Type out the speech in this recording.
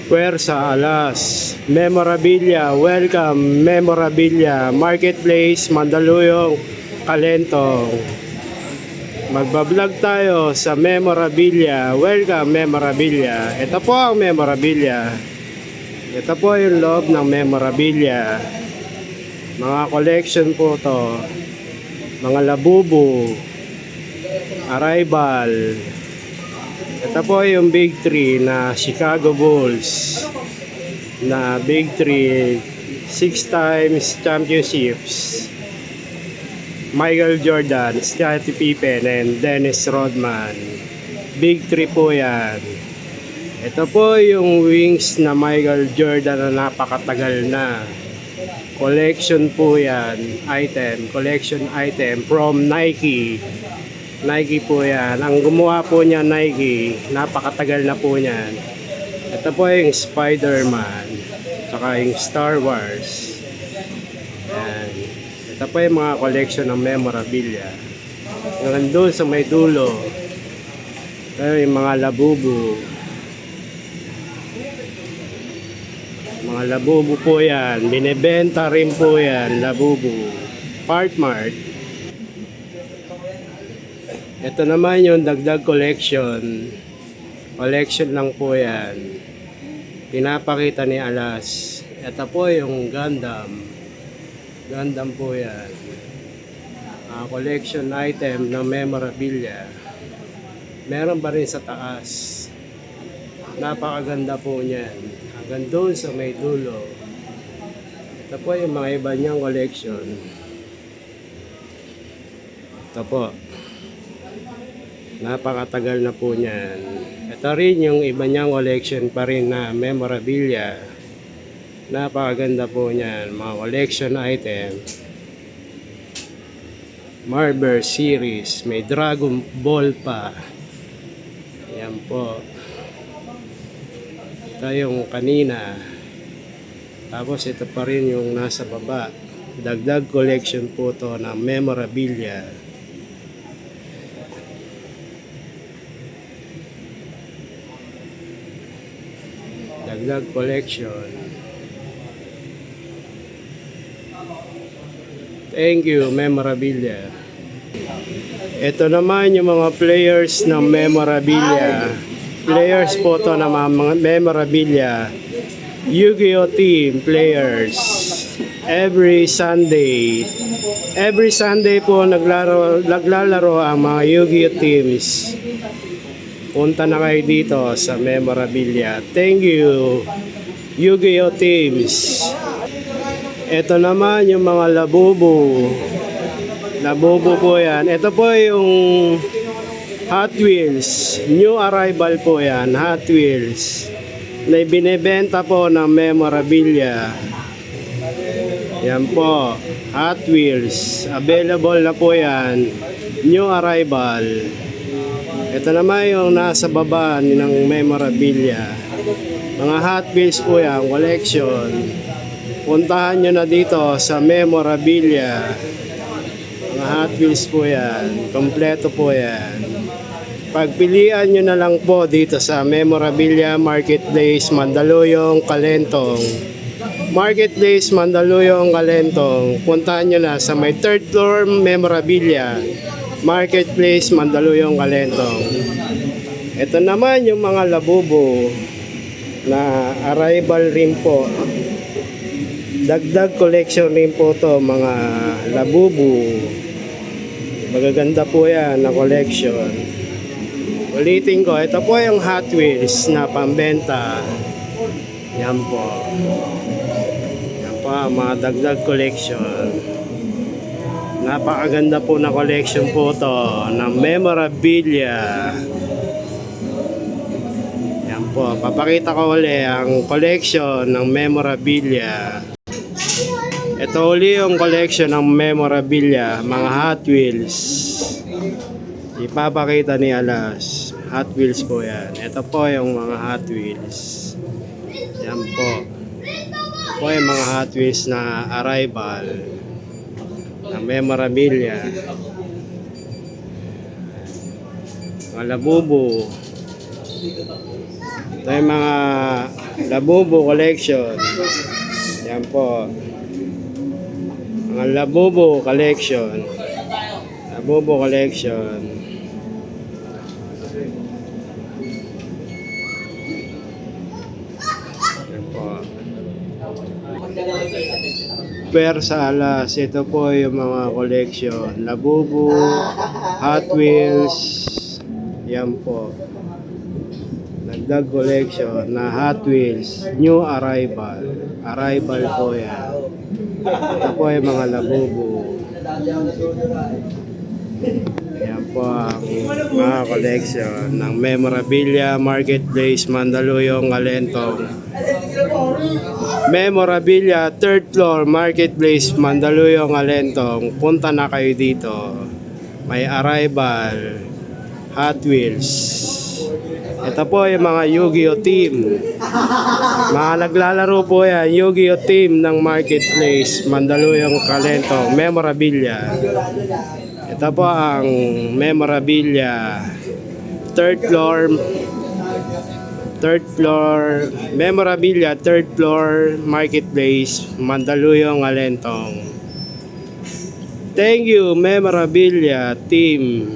Puwersa Alas, Memorabilia, welcome Memorabilia, Marketplace, Mandaluyong, Kalentong. Magbablog tayo sa Memorabilia, welcome Memorabilia. Ito po ang Memorabilia. Ito po yung loob ng Memorabilia. Mga collection po to. Mga labubu, arrival. Ito po yung Big 3 na Chicago Bulls na Big 3 6 times championships. Michael Jordan, Scottie Pippen, and Dennis Rodman. Big 3 po yan. Ito po yung wings na Michael Jordan na napakatagal na. Collection po yan. Collection item from Nike. Nike po yan. Ang gumawa po niya Nike. Napakatagal na po niyan. Ito po yung Spider-Man. Saka yung Star Wars. Yan. Ito po yung mga collection ng memorabilia. Yung nandun sa may dulo. Ito yung mga labubu. Mga labubu po yan. Binibenta rin po yan. Labubu. Part Mart. Ito naman yung dagdag collection. Collection lang po yan. Pinapakita ni Alas. Ito po yung Gundam. Gundam po yan. Collection item ng memorabilia. Meron pa rin sa taas. Napakaganda po niyan. Hanggang doon sa may dulo. Ito po yung mga iba niyang collection. Ito po. Napakatagal na po niyan. Ito rin yung iba niyang collection pa rin na memorabilia. Napakaganda po niyan. Mga collection item. Marvel series. May Dragon Ball pa. Yan po. Ito yung kanina. Tapos ito pa rin yung nasa baba. Dagdag collection po to na memorabilia. Dagdag collection. Thank you, memorabilia. Ito naman yung mga players ng memorabilia. Players po to na mga memorabilia. Yu-Gi-Oh team players. Every Sunday po naglalaro ang mga Yu-Gi-Oh teams. Punta na kayo dito sa memorabilia. Thank you, Yu-Gi-Oh teams. Ito naman yung mga labubu. Labubu po yan. Ito po yung Hot Wheels. New arrival po yan. Hot Wheels. Na binibenta po ng memorabilia. Yan po. Hot Wheels. Available na po yan. New arrival. Ito naman yung nasa baba ng memorabilia. Mga Hot Wheels po yan, collection. Puntahan nyo na dito sa memorabilia. Mga Hot Wheels po yan. Kompleto po yan. Pagpilian nyo na lang po dito sa Memorabilia Marketplace, Mandaluyong, Kalentong. Marketplace, Mandaluyong, Kalentong. Puntahan nyo na sa may 3rd floor Memorabilia. Marketplace, Mandaluyong, Kalentong. Ito naman yung mga labubu na arrival rin po. Dagdag collection rin po to mga labubu. Magaganda po yan na collection. Ulitin ko, ito po yung Hot Wheels na pambenta. Yan po. Yan po mga dagdag collection. Napakaganda po na collection po to ng memorabilia. Yan po, papakita ko ulit ang collection ng memorabilia. Ito uli yung collection ng memorabilia, mga Hot Wheels. Ipapakita ni Alas. Hot Wheels po yan. Ito po yung mga Hot Wheels. Yan po. Ito po yung mga Hot Wheels na arrival. Na memorabilia. Mga labubu. Ito yung mga Labubu collection. Yan po. Mga Labubu collection. Labubu collection. Yan po. Pwersa Alas. Ito po yung mga collection. Labubu, Hot Wheels. Yan po. Nagdag collection na Hot Wheels. New arrival. Arrival po yan. Ito po yung mga Labubu. Yan po ang mga collection ng Memorabilia Marketplace Mandaluyong, Alentong. Memorabilia 3rd floor Marketplace Mandaluyong, Alentong. Punta na kayo dito. May arrival Hot Wheels. Ito po yung mga Yu-Gi-Oh team. Mga naglalaro po yan, Yu-Gi-Oh team ng Marketplace Mandaluyong, Alentong. Memorabilia. Ito po ang Memorabilia 3rd floor Memorabilia 3rd floor Marketplace Mandaluyong, Alentong. Thank you Memorabilia team.